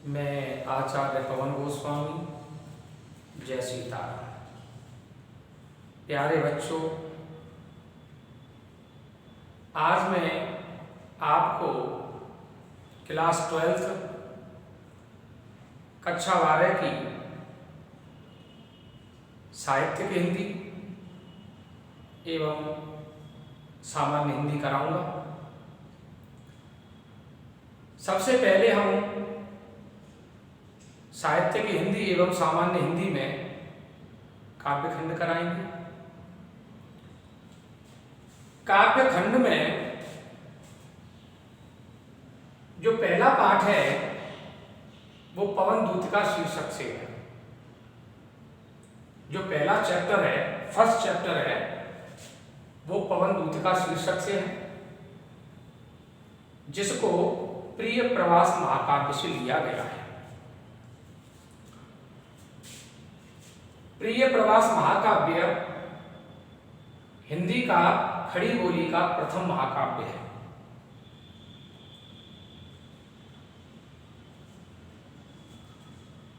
मैं आचार्य पवन गोस्वामी। जय सीताराम। प्यारे बच्चों, आज मैं आपको क्लास 12 कक्षा 12 की साहित्यिक हिंदी एवं सामान्य हिंदी कराऊंगा। सबसे पहले हम साहित्यिक हिंदी एवं सामान्य हिंदी में काव्यखंड कराएंगे। काव्यखंड में जो पहला पाठ है वो पवन दूतिका शीर्षक से है। जो पहला चैप्टर है, फर्स्ट चैप्टर है, वो पवन दूतिका शीर्षक से है, जिसको प्रिय प्रवास महाकाव्य से लिया गया है। प्रिय प्रवास महाकाव्य हिंदी का खड़ी बोली का प्रथम महाकाव्य है।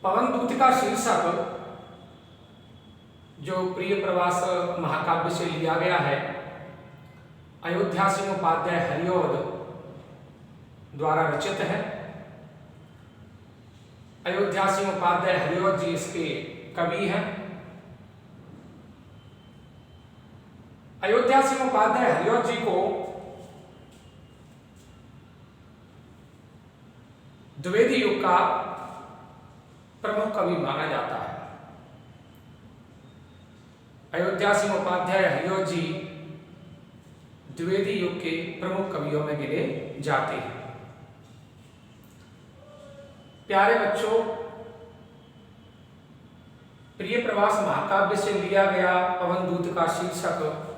पवन दूतिका शीर्षक जो प्रिय प्रवास महाकाव्य से लिया गया है, अयोध्या सिंह उपाध्याय हरिऔध द्वारा रचित है। अयोध्या सिंह उपाध्याय हरिऔध जी इसके कवि हैं। अयोध्या सिंह उपाध्याय हरिऔध जी को द्विवेदी युग का प्रमुख कवि माना जाता है। अयोध्या सिंह उपाध्याय हरिऔध जी द्विवेदी युग के प्रमुख कवियों में गिने जाते हैं। प्यारे बच्चों, प्रिय प्रवास महाकाव्य से लिया गया पवन दूतिका शीर्षक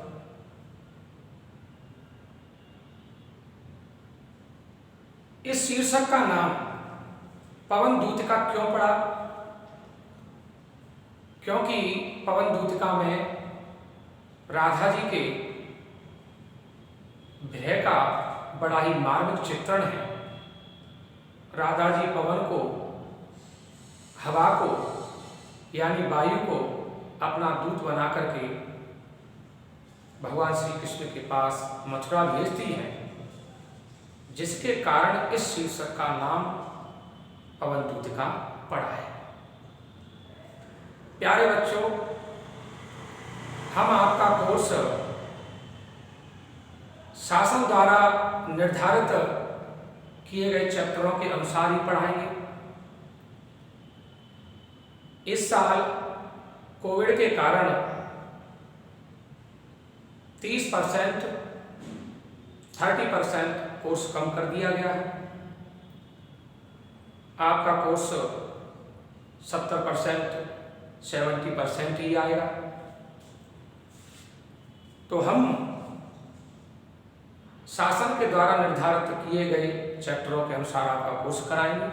इस शीर्षक का नाम पवन दूतिका क्यों पड़ा? क्योंकि पवन दूतिका में राधा जी के विरह का बड़ा ही मार्मिक चित्रण है। राधा जी पवन को, हवा को यानी वायु को अपना दूत बना करके भगवान श्री कृष्ण के पास मथुरा भेजती हैं, जिसके कारण इस शीर्षक का नाम पवन दूतिका पड़ा है। प्यारे बच्चों, हम आपका कोर्स शासन द्वारा निर्धारित किए गए चैप्टरों के अनुसार ही पढ़ाएंगे। इस साल कोविड के कारण 30%, 30% कोर्स कम कर दिया गया है। आपका कोर्स 70%, 70% ही आएगा। तो हम शासन के द्वारा निर्धारित किए गए चैप्टरों के अनुसार आपका कोर्स कराएंगे।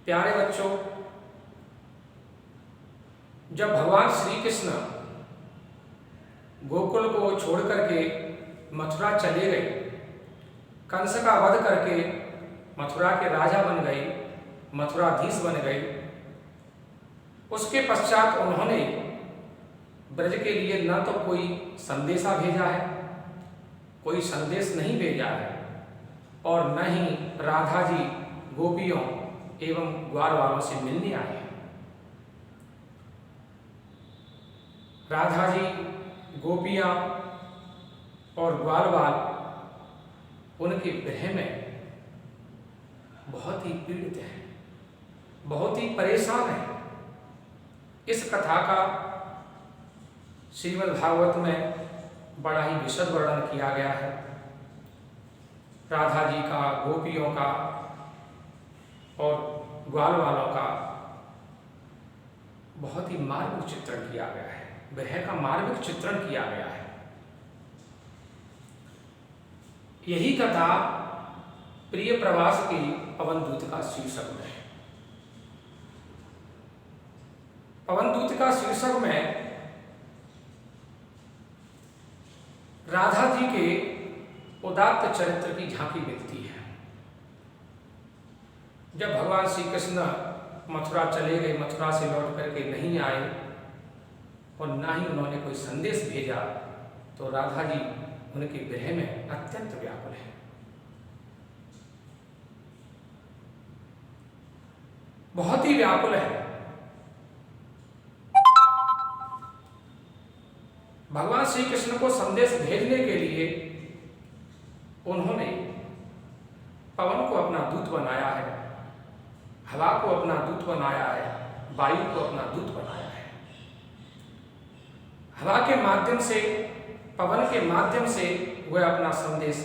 प्यारे बच्चों, जब भगवान श्री कृष्ण गोकुल को छोड़ करके मथुरा चले गए, कंस का वध करके मथुरा के राजा बन गए, मथुराधीश बन गए, उसके पश्चात उन्होंने ब्रज के लिए न तो कोई संदेशा भेजा है, कोई संदेश नहीं भेजा है, और न ही राधा जी गोपियों एवं ग्वाल वालों से मिलने आए हैं। राधा जी, गोपियां और ग्वाल वाल उनके विरह में बहुत ही पीड़ित हैं, बहुत ही परेशान हैं। इस कथा का श्रीमद् भागवत में बड़ा ही विशद वर्णन किया गया है। राधा जी का, गोपियों का और ग्वाल वालों का बहुत ही मार्मिक चित्रण किया गया है, विरह का मार्मिक चित्रण किया गया है। यही कथा प्रिय प्रवास की पवन दूतिका शीर्षक में है। पवन दूतिका शीर्षक में राधा जी के उदात्त चरित्र की झांकी मिलती है। जब भगवान श्री कृष्ण मथुरा चले गए, मथुरा से लौट करके नहीं आए और ना ही उन्होंने कोई संदेश भेजा, तो राधा जी उनके विरह में अत्यंत व्याकुल है। बहुत ही व्याकुल है। भगवान श्री कृष्ण को संदेश भेजने के लिए उन्होंने पवन को अपना दूत बनाया है, हवा को अपना दूत बनाया है, वायु को अपना दूत बनाया है। हवा के माध्यम से, पवन के माध्यम से वह अपना संदेश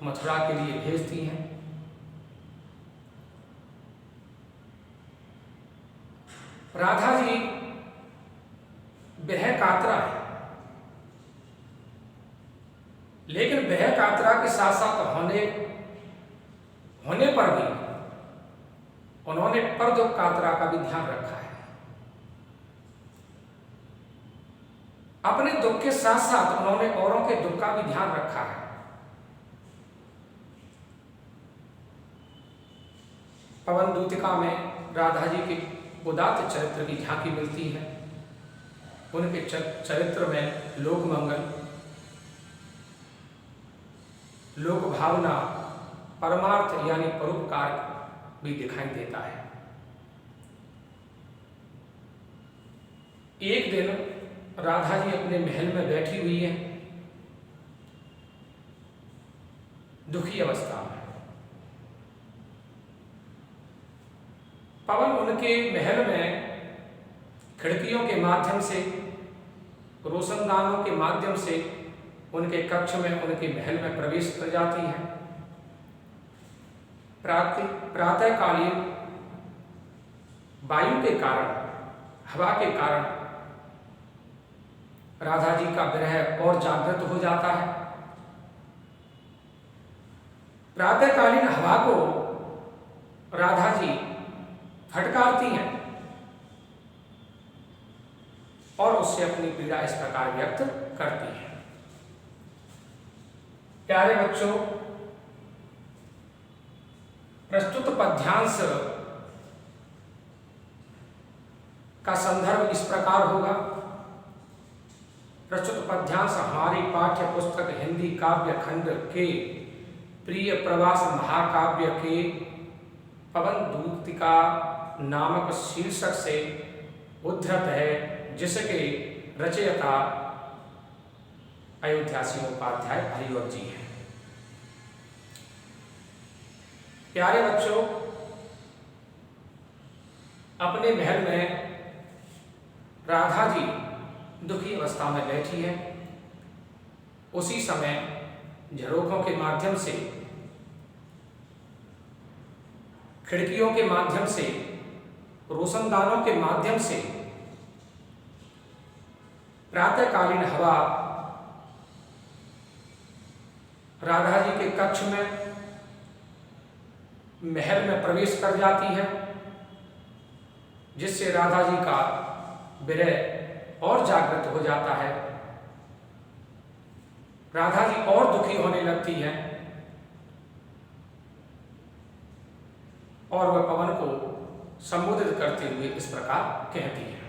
मथुरा के लिए भेजती हैं। राधा जी विरह कातरा है, लेकिन विरह कातरा के साथ साथ होने पर भी उन्होंने पर दुख कातरा का भी ध्यान रखा है। अपने दुख के साथ साथ उन्होंने औरों के दुख का भी ध्यान रखा है। पवन दूतिका में राधा जी के उदात्त चरित्र की झांकी मिलती है। उनके चरित्र में लोक मंगल, लोक भावना, परमार्थ यानी परोपकार भी दिखाई देता है। एक दिन राधा जी अपने महल में बैठी हुई हैं, दुखी अवस्था में। पवन उनके महल में खिड़कियों के माध्यम से, रोशनदानों के माध्यम से उनके कक्ष में, उनके महल में प्रवेश कर जाती है। प्रातःकालीन वायु के कारण, हवा के कारण राधा जी का विरह और जागृत हो जाता है। प्रातःकालीन हवा को राधा जी फटकारती हैं और उससे अपनी पीड़ा इस प्रकार व्यक्त करती हैं। प्यारे बच्चों, प्रस्तुत पद्यांश का संदर्भ इस प्रकार होगा। प्रस्तुत पद्यांश हमारी पाठ्य पुस्तक हिंदी काव्य खंड के प्रिय प्रवास महाकाव्य के पवन दूतिका नामक शीर्षक से उद्धृत है, जिसके रचयिता अयोध्या सिंह उपाध्याय हरिवर जी हैं। प्यारे बच्चों, अपने महल में राधा जी दुखी अवस्था में बैठी है। उसी समय झरोखों के माध्यम से, खिड़कियों के माध्यम से, रोशनदानों के माध्यम से प्रातःकालीन हवा राधा जी के कक्ष में, महल में प्रवेश कर जाती है, जिससे राधा जी का विरह और जागृत हो जाता है। राधा जी और दुखी होने लगती है और वह पवन को संबोधित करते हुए इस प्रकार कहती है।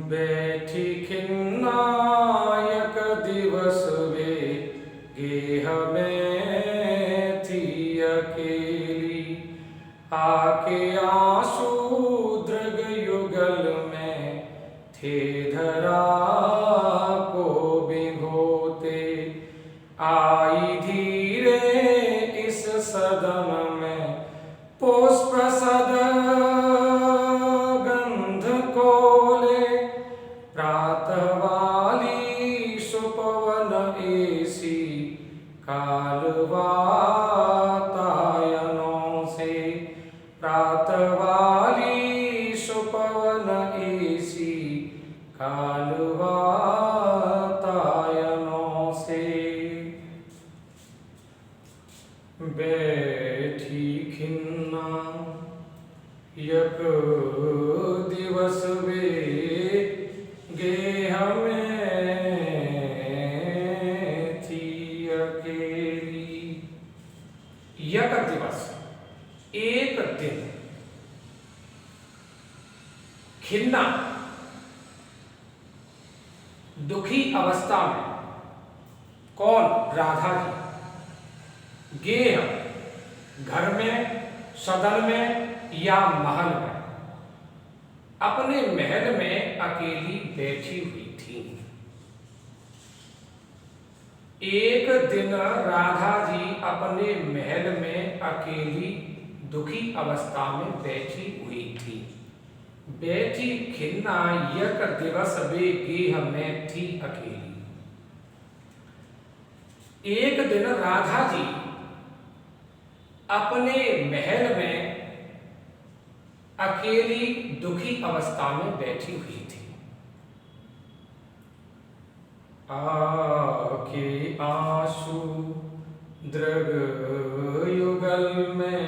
बैठी खिन्नायक दिवस वे गेह में थी अकेली, आके आंसू दृग युगल में थे धरा को भिगोते, आई धीरे इस सदन में पुष्प सद गंध कोले, प्रातः वाली सुपवन ऐसी कालवा तायनों से, प्रातः वाली सुपवन ऐसी कालवा तायनों से, बैठी खिन्ना यक दिवस वे गेह में थी अकेली। यक दिवस, एक दिन। खिन्ना, दुखी अवस्था में। कौन? राधा जी। गेह, घर में, सदन में या महल में। अपने महल में अकेली बैठी हुई थी। एक दिन राधा जी अपने महल में अकेली दुखी अवस्था में बैठी हुई थी। बैठी खिन्ना यक दिवस वे गेह में थी अकेली। एक दिन राधा जी अपने महल में अकेली दुखी अवस्था में बैठी हुई थी। आके आंसू दृग युगल में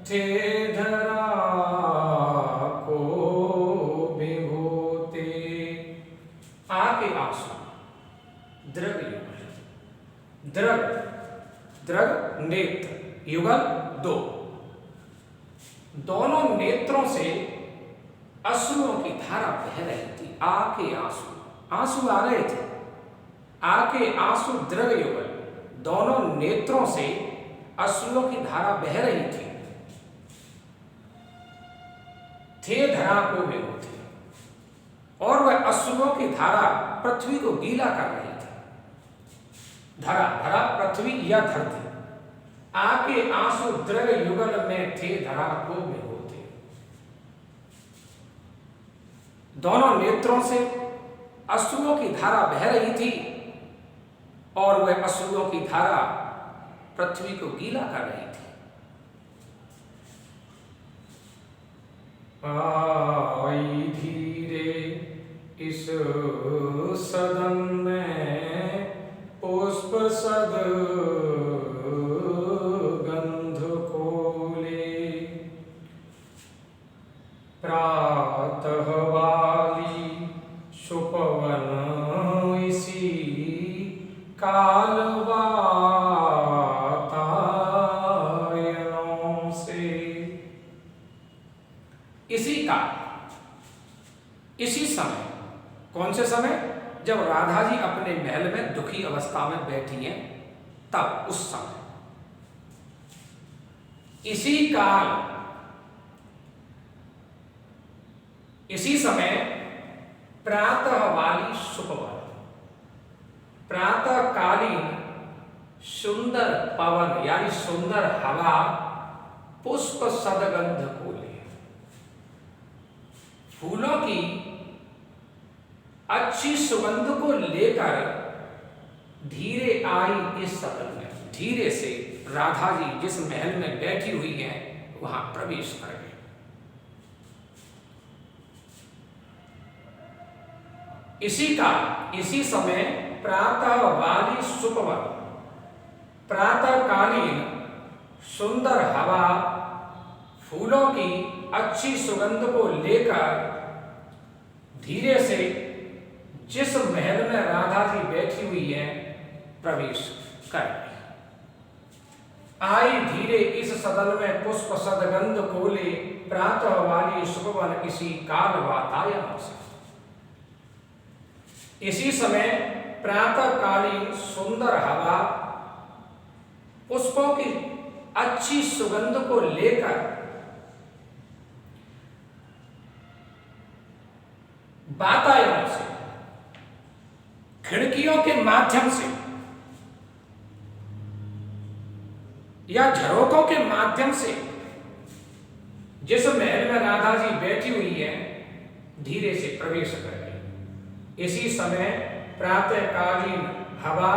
थे धरा को भिगोते। आके आंसू दृग युगल, दृग, दृग नेत्र, युगल दो, दोनों नेत्रों से अश्रुओं की धारा बह रही थी। आके आंसू, आंसू आ रहे थे। आके आंसू दृग युगल, दोनों नेत्रों से अश्रुओं की धारा बह रही थी। थे धरा को भिगोते, और वह अश्रुओं की धारा पृथ्वी को गीला कर रही थी। धरा, धरा पृथ्वी या धरती। आके आंसू दृग युगल में थे धरा को भिगोते। दोनों नेत्रों से अश्रुओं की धारा बह रही थी, और वह अश्रुओं की धारा पृथ्वी को गीला कर रही थी। आई धीरे इस सदन में पुष्प सद गंध खोले। प्रातः वाली सुपवन इसी काल वातायनों से। इसी काल, इसी समय। कौन से समय? जब राधा जी अपने महल में दुखी अवस्था में बैठी हैं, तब, उस समय। इसी काल, इसी समय प्रातः वाली सुपवन, प्रातःकालीन सुंदर पवन यानी सुंदर हवा पुष्प सदगंध खोले। फूलों की अच्छी सुगंध को लेकर धीरे आई इस सदन में। धीरे से राधा जी जिस महल में बैठी हुई हैं, वहां प्रवेश कर गए। इसी का, इसी समय प्रातः वाली सुपवन, प्रातःकालीन सुंदर हवा फूलों की अच्छी सुगंध को लेकर धीरे से जिस महल में राधा जी बैठी हुई है, प्रवेश कर गई। आई धीरे इस सदन में पुष्प सदगंध खोले। प्रातः वाली सुपवन इसी काल वातायनों से। इसी समय प्रातःकालीन सुंदर हवा पुष्पों की अच्छी सुगंध को लेकर वातायनों से, खिड़कियों के माध्यम से या झरोकों के माध्यम से जिस महल में राधा जी बैठी हुई है, धीरे से प्रवेश कर गई। इसी समय प्रातःकालीन हवा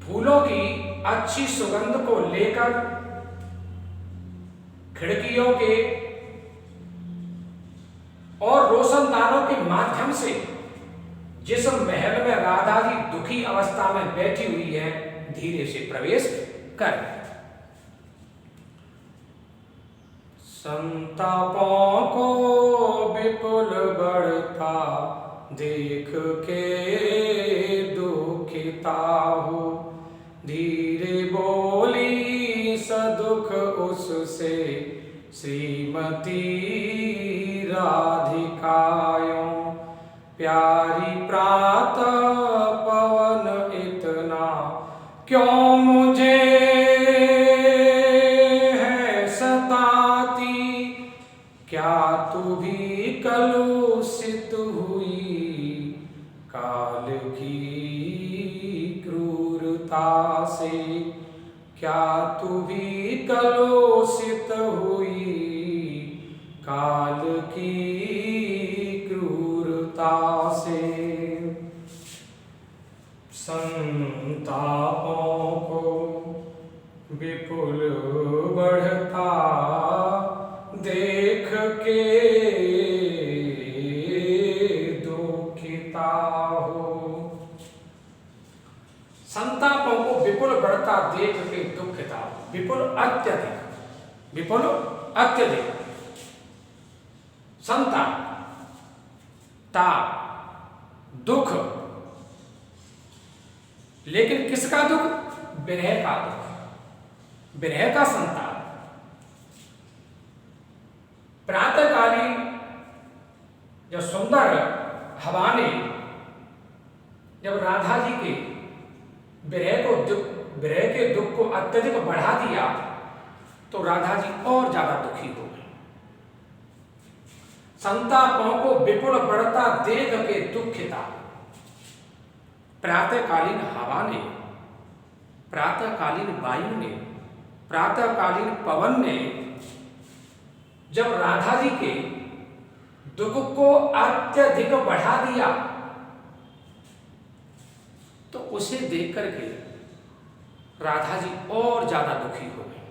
फूलों की अच्छी सुगंध को लेकर खिड़कियों के और रोशनदानों के माध्यम से जिस महल में राधा जी दुखी अवस्था में बैठी हुई है, धीरे से प्रवेश कर गए। संतापों को विपुल बढ़ता देख के दुखिता श्रीमती राधिकायों प्यारी प्रातः पवन इतना क्यों मुझे है सताती, क्या तू भी कलुषित हुई काल की क्रूरता से, क्या तू भी कलुषित हुई काल की क्रूरता से। संतापों को विपुल बढ़ता देख के दुखिता हो। संतापों को विपुल बढ़ता देख के दुखिता हो। विपुल अत्यधिक, विपुल अत्यधिक। संताप, ताप, दुख, लेकिन किसका दुख? विरह का दुख, विरह का संताप। प्रातःकालीन जब सुंदर हवा ने जब राधा जी के विरह के दुख को अत्यधिक बढ़ा दिया तो राधा जी और ज्यादा दुखी हो गए। संतापों को विपुल बढ़ता देख के दुखिता। प्रातःकालीन हवा ने, प्रातःकालीन वायु ने, प्रातःकालीन पवन ने जब राधा जी के दुख को अत्यधिक बढ़ा दिया तो उसे देख करके राधा जी और ज्यादा दुखी हो गए।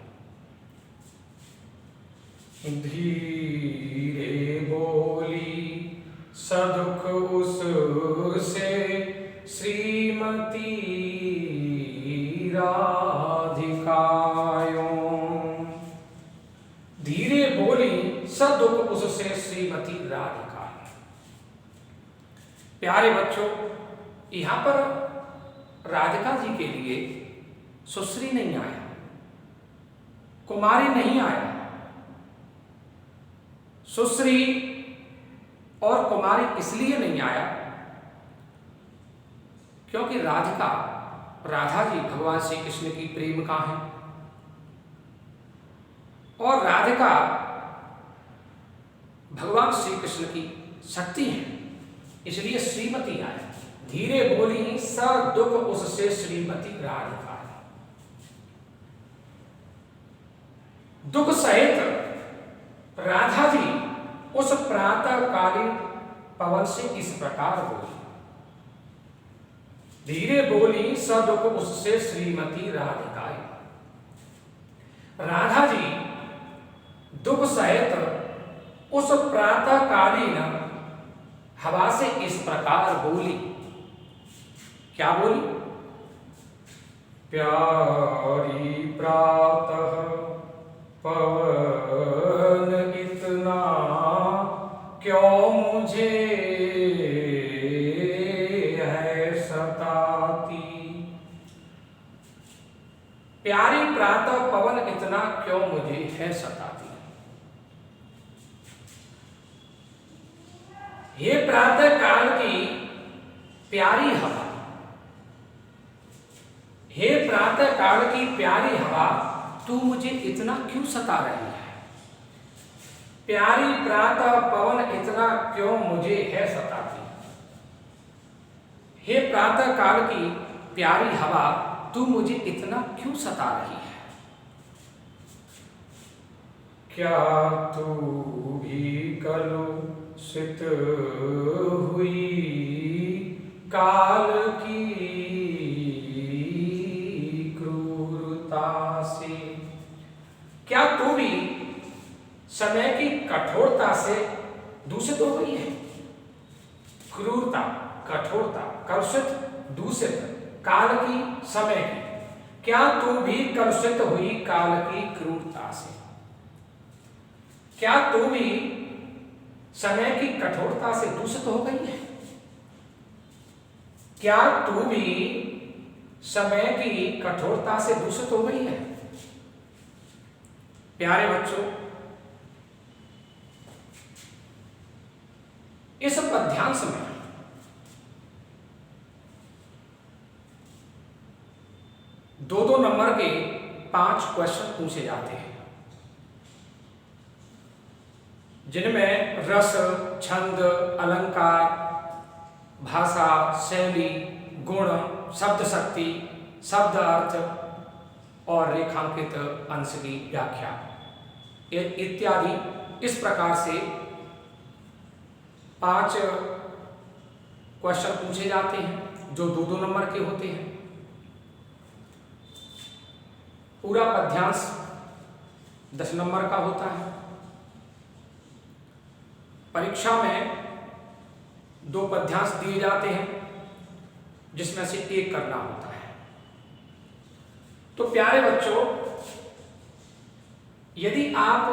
धीरे बोली सदुख उससे श्रीमती राधिकायों। धीरे बोली सदुख उससे श्रीमती राधिकायों। प्यारे बच्चों, यहां पर राधिका जी के लिए सुश्री नहीं आया, कुमारी नहीं आया। सुश्री और कुमारी इसलिए नहीं आया क्योंकि राधिका, राधा जी भगवान श्री कृष्ण की प्रेमिका हैं और राधिका भगवान श्री कृष्ण की शक्ति है, इसलिए श्रीमती आए। धीरे बोली स दुख उससे श्रीमती राधिका। दुख सहित राधा जी उस प्रातःकालीन पवन से इस प्रकार बोली। धीरे बोली स दुख उससे श्रीमती राधिका। राधा जी दुख सहित उस प्रातःकालीन हवा से इस प्रकार बोली। क्या बोली? प्यारी प्रातः पवन इतना क्यों मुझे है सताती। प्यारी प्रातः पवन इतना क्यों मुझे है सताती। हे प्रातः काल की प्यारी हवा, हे प्रातः काल की प्यारी हवा, तू मुझे इतना क्यों सता रही है। प्यारी प्रातः पवन इतना क्यों मुझे है सताती। हे प्रातः काल की प्यारी हवा, तू मुझे इतना क्यों सता रही है। क्या तू भी कलुषित हुई काल की क्रूरता से। क्या तू भी समय की कठोरता से दूषित हो गई है। क्रूरता, कठोरता, कलुषित, दूषित, काल की, समय की। क्या तू भी कलुषित हुई काल की क्रूरता से। क्या तू भी समय की कठोरता से दूषित हो गई है। क्या तू भी समय की कठोरता से दूषित हो गई है। प्यारे बच्चों, इस पद्यांश में दो नंबर के 5 क्वेश्चन पूछे जाते हैं, जिनमें रस, छंद, अलंकार, भाषा, शैली, गुण, शब्द शक्ति, शब्द अर्थ और रेखांकित अंश की व्याख्या इत्यादि इस प्रकार से 5 क्वेश्चन पूछे जाते हैं, जो 2 नंबर के होते हैं। पूरा पद्यांश 10 नंबर का होता है। परीक्षा में 2 पद्यांश दिए जाते हैं, जिसमें से एक करना होता है। तो प्यारे बच्चों, यदि आप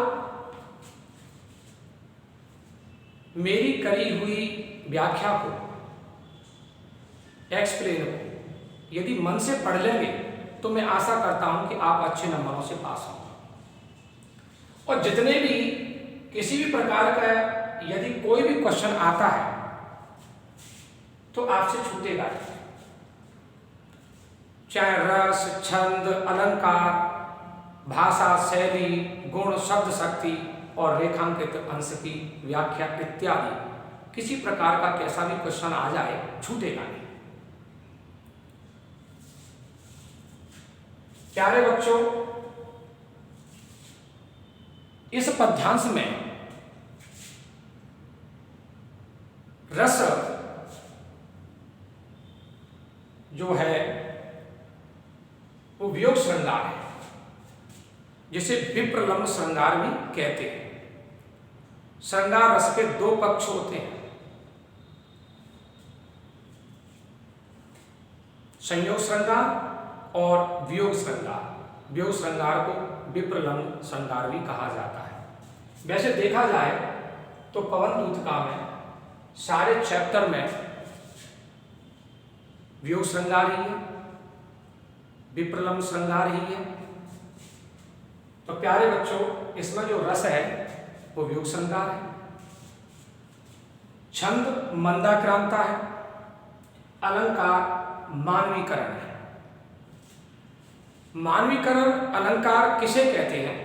मेरी करी हुई व्याख्या को, एक्सप्लेन को यदि मन से पढ़ लेंगे तो मैं आशा करता हूं कि आप अच्छे नंबरों से पास होंगे। और जितने भी किसी भी प्रकार का यदि कोई भी क्वेश्चन आता है तो आपसे छूटेगा, चाहे रस, छंद, अलंकार, भाषा, शैली, गुण, शब्द शक्ति और रेखांकित अंश की व्याख्या इत्यादि किसी प्रकार का कैसा भी क्वेश्चन आ जाए, छूटेगा नहीं। प्यारे बच्चों, इस पद्यांश में रस जो है वो वियोग श्रृंगार है, जिसे विप्रलंब श्रृंगार भी कहते हैं। श्रृंगार रस के 2 पक्ष होते हैं, संयोग श्रृंगार और वियोग श्रृंगार। वियोग श्रृंगार को विप्रलंब श्रृंगार भी कहा जाता है। वैसे देखा जाए तो पवन दूतका में सारे चैप्टर में वियोग श्रृंगार ही है, विप्रलंब श्रृंगार ही है। तो प्यारे बच्चों, इसमें जो रस है वो वियोग श्रृंगार है। छंद मंदाक्रांता है, अलंकार मानवीकरण है। मानवीकरण अलंकार किसे कहते हैं?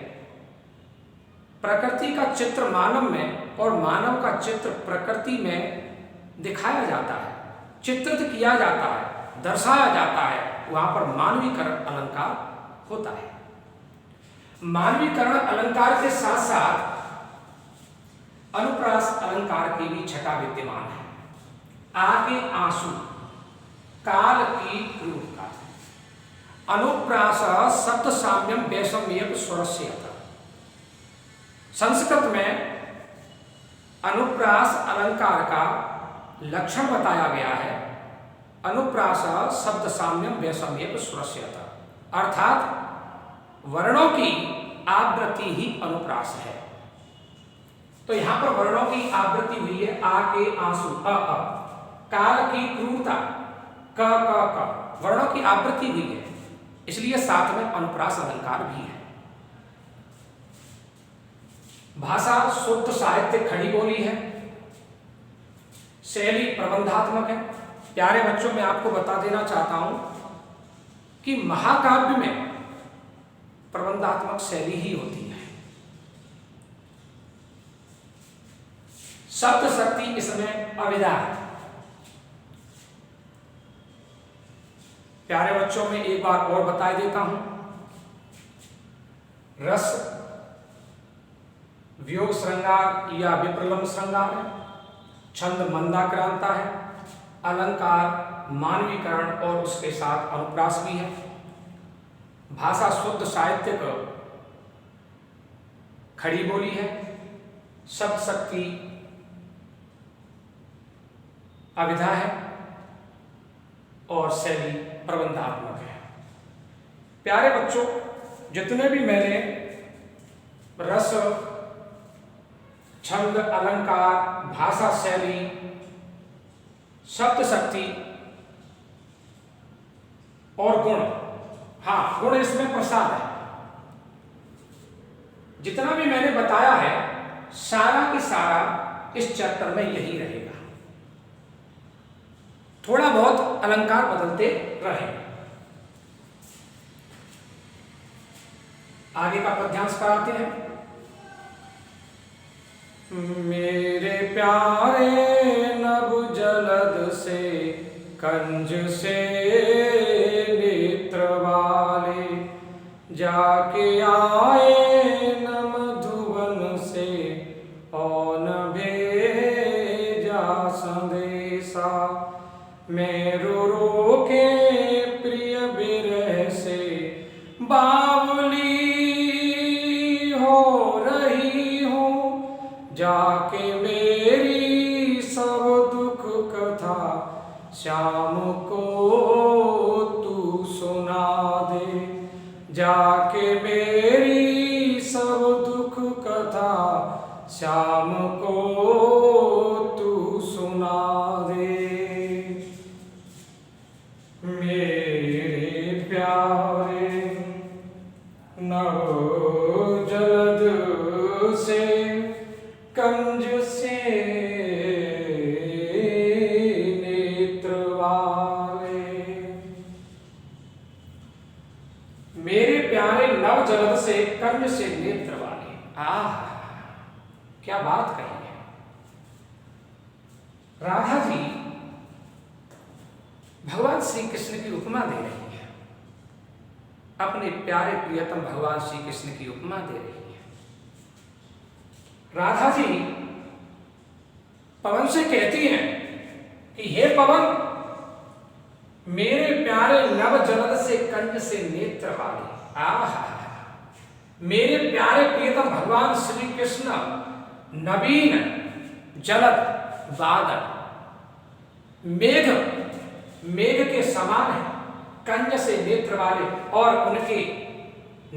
प्रकृति का चित्र मानव में और मानव का चित्र प्रकृति में दिखाया जाता है, चित्रित किया जाता है, दर्शाया जाता है, वहां पर मानवीकरण अलंकार होता है। मानवीकरण अलंकार के साथ साथ अनुप्रास अलंकार की भी छटा विद्यमान है। आगे आंसू, काल की क्रूरता, अनुप्रास शब्द साम्यम वैषम्यम स्वरस्यता। संस्कृत में अनुप्रास अलंकार का लक्षण बताया गया है, अनुप्रास शब्द साम्यम वैषम्यम स्वरस्यता, अर्थात वर्णों की आवृत्ति ही अनुप्रास है। तो यहां पर वर्णों की आवृत्ति हुई है, आ के आंसू, अ अ, काल की क्रूरता, क क क, वर्णों की आवृत्ति हुई है, इसलिए साथ में अनुप्रास अलंकार भी है। भाषा शुद्ध साहित्य खड़ी बोली है, शैली प्रबंधात्मक है। प्यारे बच्चों, मैं आपको बता देना चाहता हूं कि महाकाव्य में प्रबंधात्मक शैली ही होती है। शब्द शक्ति इसमें अविदा है। प्यारे बच्चों, में एक बार और बता देता हूं, रस वियोग श्रृंगार या विप्रलंब श्रृंगार है, छंद मंदाक्रांता है, अलंकार मानवीकरण और उसके साथ अनुप्रास भी है, भाषा शुद्ध साहित्य खड़ी बोली है, शब्द शक्ति अविधा है और शैली प्रबंधात्मक है। प्यारे बच्चों, जितने भी मैंने रस, छंद, अलंकार, भाषा, शैली, शब्द शक्ति और गुण, हाँ गुण इसमें प्रसाद है, जितना भी मैंने बताया है सारा की सारा इस चैप्टर में यही रहेगा। थोड़ा बहुत अलंकार बदलते रहे। आगे का पद्यांश पर आते हैं। मेरे प्यारे नभ जलद से कंज से नेत्र वाले, जाके आए न मधुवन से और न भेजा संदेशा। मैं रो रो के प्रिय विरह से बावली हो रही हूँ, जाके मेरी सब दुख कथा श्याम को तू सुना दे। जाके मेरी सब दुख कथा श्याम को तू सुना दे। मेरे प्यारे नव जलद से कंज से नेत्र वाले। मेरे प्यारे नव जलद से कंज से नेत्र वाले। आह, क्या बात कही है। राधा जी भगवान श्री कृष्ण की उपमा दे रही है, अपने प्यारे प्रियतम भगवान श्री कृष्ण की उपमा दे रही है। राधा जी पवन से कहती हैं कि हे पवन, मेरे प्यारे नव जलद से कंज से नेत्र वाले। आहा, मेरे प्यारे प्रियतम भगवान श्री कृष्ण नवीन जलद बादल मेघ के समान है, कंज से नेत्र वाले, और उनके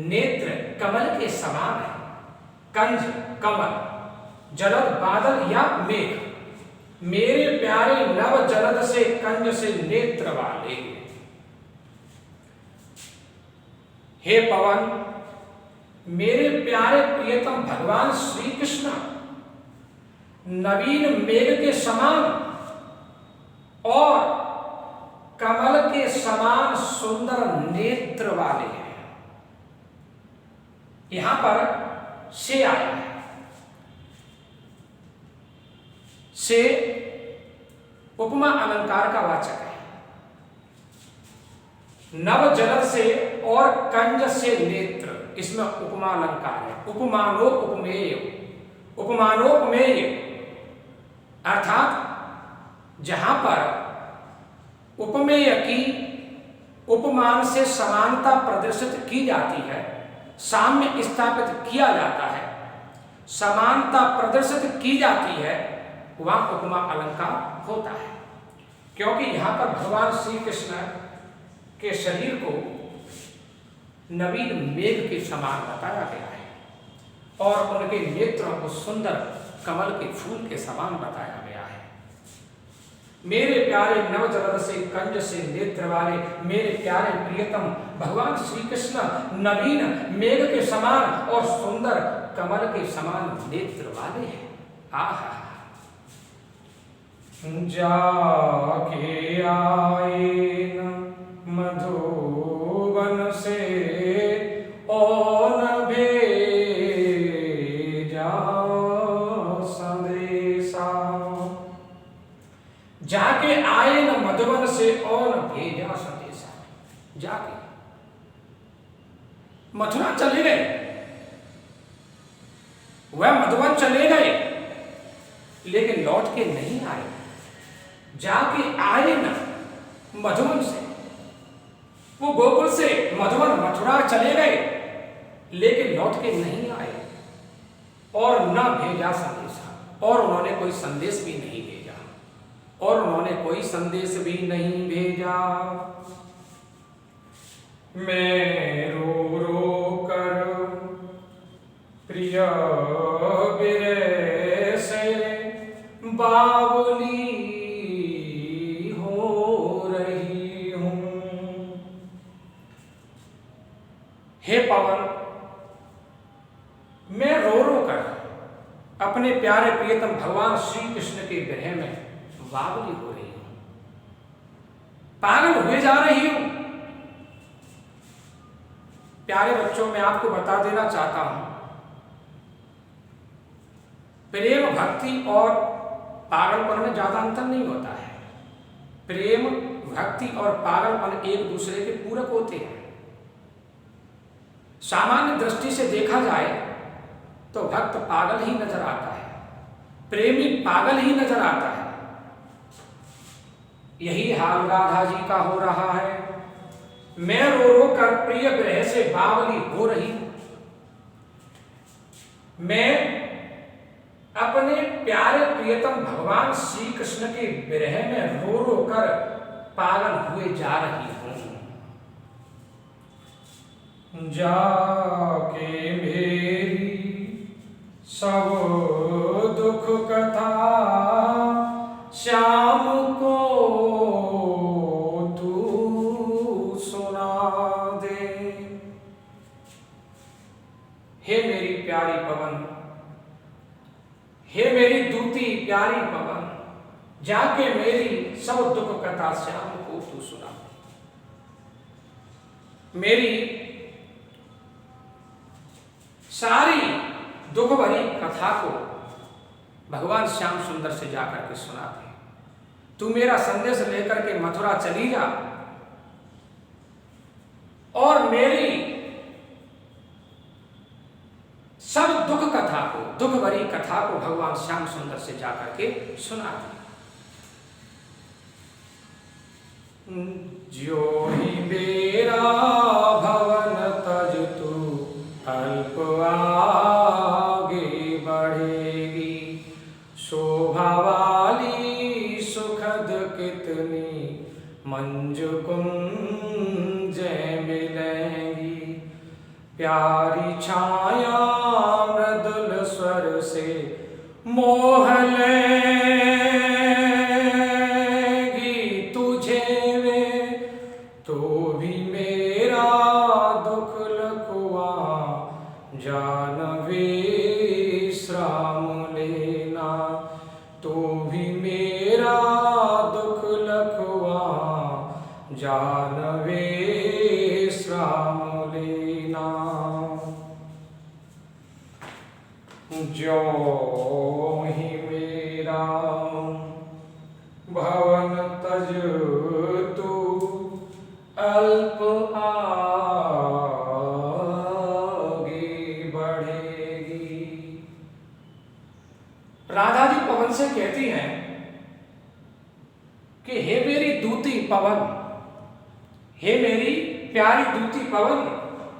नेत्र कमल के समान है। कंज कमल, जलद बादल या मेघ। मेरे प्यारे नव जलद से कंज से नेत्र वाले। हे पवन, मेरे प्यारे प्रियतम भगवान श्री कृष्ण नवीन मेघ के समान और कमल के समान सुंदर नेत्र वाले हैं। यहां पर से आया है। से उपमा अलंकार का वाचक है। नव जलद से और कंज से नेत्र, इसमें उपमा अलंकार है। उपमानोपमेय, उपमानोपमेय अर्थात जहां पर उपमेय की उपमान से समानता प्रदर्शित की जाती है, साम्य स्थापित किया जाता है, समानता प्रदर्शित की जाती है, वहां उपमा अलंकार होता है। क्योंकि यहां पर भगवान श्री कृष्ण के शरीर को नवीन मेघ के समान बताया गया है और उनके नेत्रों को सुंदर कमल के फूल के समान बताया गया है। मेरे प्यारे नव जलद से कंज से नेत्र वाले, मेरे प्यारे प्रियतम भगवान श्री कृष्ण नवीन मेघ के समान और सुंदर कमल के समान नेत्र वाले हैं। आहा, जाके आए न मधुबन से और न भेजा संदेशा। जाके आए न मधुबन से और न भेजा संदेशा। जाके मथुरा चले गए, वह मधुबन चले गए, लेकिन लौट के नहीं आए। जाके आए न मधुबन से, वो गोकुल से मधुबन मथुरा चले गए, लेकिन लौट के नहीं आए और न भेजा संदेशा, और उन्होंने कोई संदेश भी नहीं भेजा, और उन्होंने कोई संदेश भी नहीं भेजा। मैं रो रो कर प्रिय विरह से बावली हो रही हूं। हे पवन, मैं रो रो कर अपने प्यारे प्रियतम भगवान श्री कृष्ण के विरह में बावली हो रही हूं। पागल हुए जा रही हूं। प्यारे बच्चों, मैं आपको बता देना चाहता हूं, प्रेम भक्ति और पागलपन में ज्यादा अंतर नहीं होता है। प्रेम भक्ति और पागलपन एक दूसरे के पूरक होते हैं। सामान्य दृष्टि से देखा जाए तो भक्त पागल ही नजर आता है, प्रेमी पागल ही नजर आता है। यही हाल राधा जी का हो रहा है। मैं रो रो कर प्रिय विरह से बावली हो रही हूं। मैं अपने प्यारे प्रियतम भगवान श्री कृष्ण के विरह में रो रो कर पागल हुए जा रही हूं। जाके मेरी सब दुख कथा श्याम को तू सुना दे। हे मेरी प्यारी पवन, हे मेरी दूती प्यारी पवन, जाके मेरी सब दुख कथा श्याम को तू सुना दे। मेरी सारी दुख भरी कथा को भगवान श्याम सुंदर से जाकर के सुना दे। तू मेरा संदेश लेकर के मथुरा चली जा और मेरी सब दुख कथा को, दुख भरी कथा को भगवान श्याम सुंदर से जाकर के सुना दे। जो ही मेरा भवन तज तू अल्प आगे बढ़ेगी, शोभा वाली सुखद कितनी मंजु कुंज मिलेंगी। प्यारी छाया मृदुल स्वर से मोह लेगी तुझे वे, तो भी मेरा दुख लखवा जान विश्राम लेना। तो भी मेरा दुख लखवा जान विश्राम लेना। जो ही मेरा भवन तज तू अल्प आगे बढ़ेगी। राधा जी पवन से कहती हैं कि हे मेरी दूती पवन, हे मेरी प्यारी दूती पवन,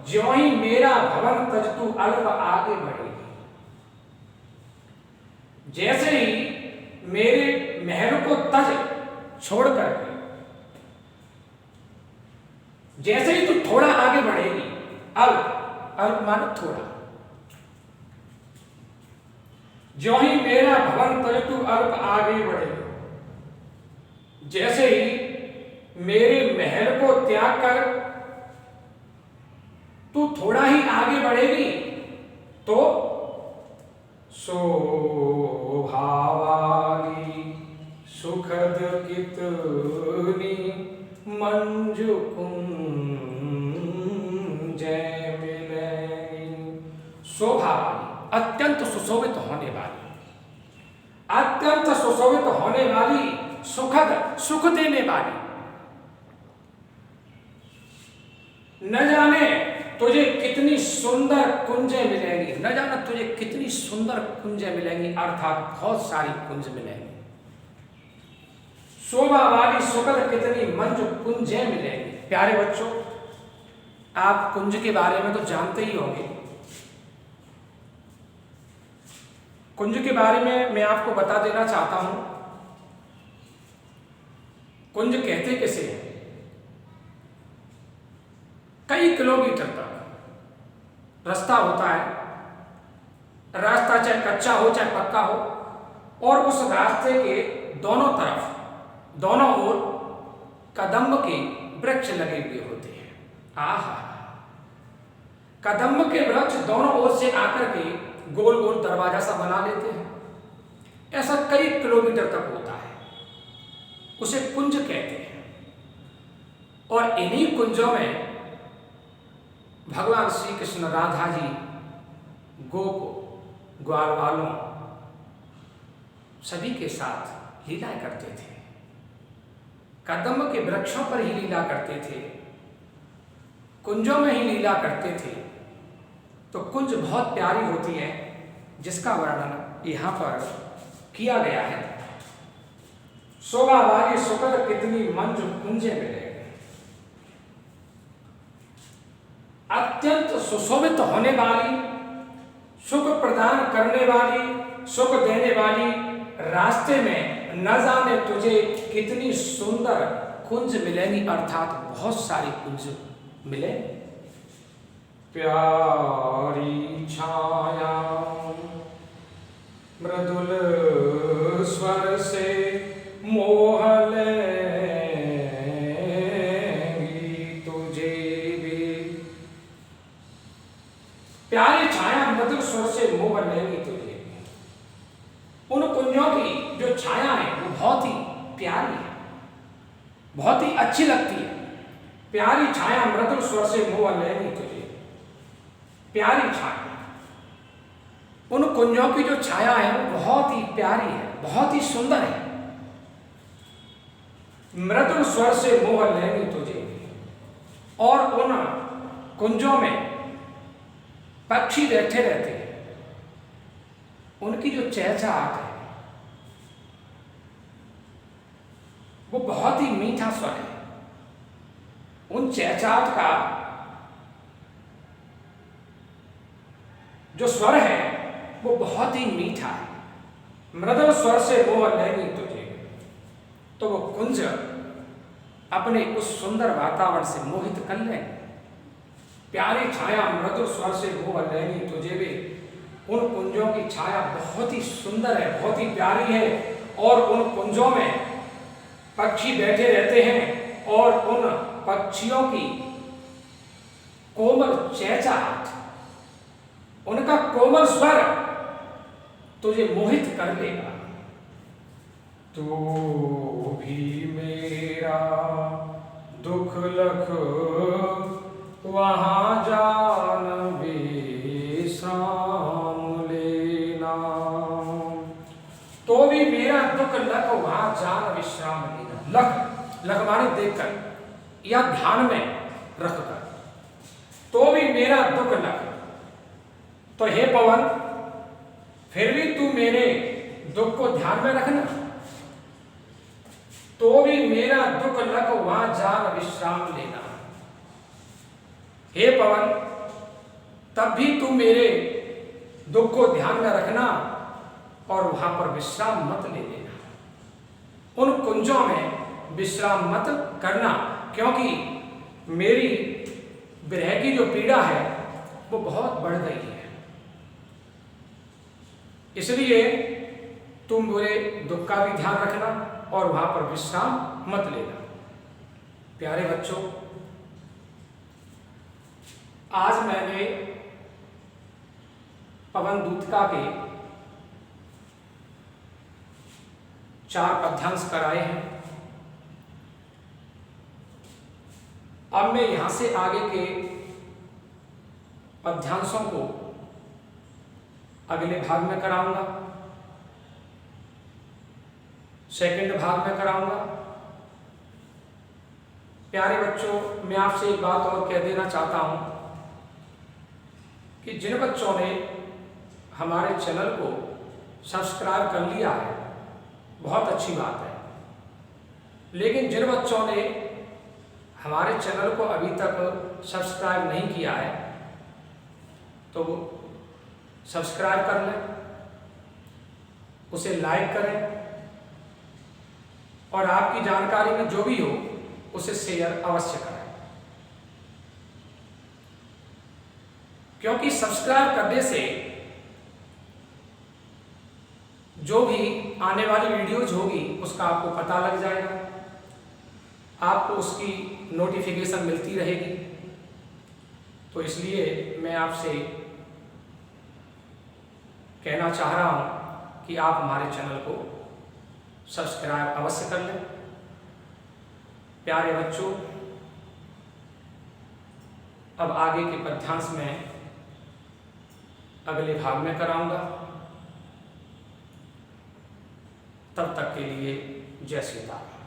ज्यों ही मेरा भवन तज तू अल्प आगे बढ़ेगी। जैसे ही मेरे महल को तज छोड़ करके, जैसे ही तू थोड़ा आगे बढ़ेगी, अल्प, अल्प माने थोड़ा, जो ही मेरा भवन तज तू अल्प आगे बढ़ेगी, जैसे ही मेरे महल को त्याग कर तू थोड़ा ही आगे बढ़ेगी, तो शोभा वाली सुखद कितनी मंजु कुंज मिलेगी। शोभा वाली, अत्यंत सुशोभित होने वाली, अत्यंत सुशोभित होने वाली, सुखद, सुख देने वाली। न जाने तुझे कितनी सुंदर कुंजें मिलेंगी, न जाने तुझे कितनी सुंदर कुंजें मिलेंगी, अर्थात बहुत सारी कुंज मिलेंगी। शोभा वाली सुखद कितनी मंजु कुंजें मिलेंगी। प्यारे बच्चों, आप कुंज के बारे में तो जानते ही होंगे। कुंज के बारे में मैं आपको बता देना चाहता हूं। कुंज कहते किसे हैं? कई किलोमीटर तक रास्ता होता है, रास्ता चाहे कच्चा हो चाहे पक्का हो, और उस रास्ते के दोनों तरफ, दोनों ओर कदम्ब के वृक्ष लगे हुए होते हैं। आहा, कदम्ब के वृक्ष दोनों ओर से आकर के गोल गोल दरवाजा सा बना लेते हैं। ऐसा कई किलोमीटर तक होता है, उसे कुंज कहते हैं। और इन्हीं कुंजों में भगवान श्री कृष्ण राधा जी गोप ग्वाल वालों सभी के साथ लीला करते थे। कदम्ब के वृक्षों पर ही लीला करते थे, कुंजों में ही लीला करते थे। तो कुंज बहुत प्यारी होती है, जिसका वर्णन यहाँ पर किया गया है। शोभा वाली सुकल कितनी मंजू कुंजे मिले, अत्यंत सुशोभित होने वाली, सुख प्रदान करने वाली, सुख देने वाली, रास्ते में न जाने तुझे कितनी सुंदर कुंज मिलेंगी, अर्थात बहुत सारी कुंज मिले। प्यारी छाया मृदुल स्वर से मोह लेंगी तुझे भी, प्यारी छाया मृदुल स्वर से मोह लेंगी तुझे। उन कुंजों की जो छाया है वो बहुत ही प्यारी है, बहुत ही अच्छी लगती है। प्यारी छाया मृदुल स्वर से मोह लेंगी तुझे, प्यारी छाया। उन कुंजों की जो छाया है वो बहुत ही प्यारी है, बहुत ही सुंदर है। मृदुल स्वर से मोह लेंगी तुझे, और उन कुंजों में पक्षी बैठे रहते हैं, उनकी जो चहचहाट है वो बहुत ही मीठा स्वर है। उन चहचहाट का जो स्वर है वो बहुत ही मीठा है। मृदुल स्वर से मोह लेंगी तुझे, तो वो कुंज अपने उस सुंदर वातावरण से मोहित कर लें। प्यारी छाया मृदुल स्वर से मोह लेंगी तुझे भी, उन कुंजों की छाया बहुत ही सुंदर है, बहुत ही प्यारी है, और उन कुंजों में पक्षी बैठे रहते हैं, और उन पक्षियों की कोमल चहचहाट, उनका कोमल स्वर तुझे मोहित कर लेगा। तू भी मेरा दुख लख वहाँ जान विश्राम लेना, तो भी मेरा दुख लख वहाँ जान विश्राम लेना। लख लख माने देखकर या ध्यान में रखकर, तो भी मेरा दुख लख। तो हे पवन, फिर भी तू मेरे दुख को ध्यान में रखना, तो भी मेरा दुख लख वहां जान विश्राम लेना। हे पवन, तब भी तू मेरे दुख को ध्यान में रखना और वहां पर विश्राम मत ले लेना। उन कुंजों में विश्राम मत करना, क्योंकि मेरी विरह की जो पीड़ा है वो बहुत बढ़ गई है। इसलिए तुम मेरे दुख का भी ध्यान रखना और वहां पर विश्राम मत लेना। प्यारे बच्चों, आज मैंने पवन दूतिका के 4 पद्यांश कराए हैं। अब मैं यहां से आगे के पद्यांशों को अगले भाग में कराऊंगा, सेकंड भाग में कराऊंगा। प्यारे बच्चों, मैं आपसे एक बात और कह देना चाहता हूं कि जिन बच्चों ने हमारे चैनल को सब्सक्राइब कर लिया है बहुत अच्छी बात है, लेकिन जिन बच्चों ने हमारे चैनल को अभी तक सब्सक्राइब नहीं किया है तो वो सब्सक्राइब कर लें, उसे लाइक करें और आपकी जानकारी में जो भी हो उसे शेयर अवश्य करें, क्योंकि सब्सक्राइब करने से जो भी आने वाली वीडियोज होगी उसका आपको पता लग जाएगा, आपको उसकी नोटिफिकेशन मिलती रहेगी। तो इसलिए मैं आपसे कहना चाह रहा हूं कि आप हमारे चैनल को सब्सक्राइब अवश्य कर लें। प्यारे बच्चों, अब आगे के पद्यांश में अगले भाग में कराऊंगा। तब तक के लिए जय श्री राम।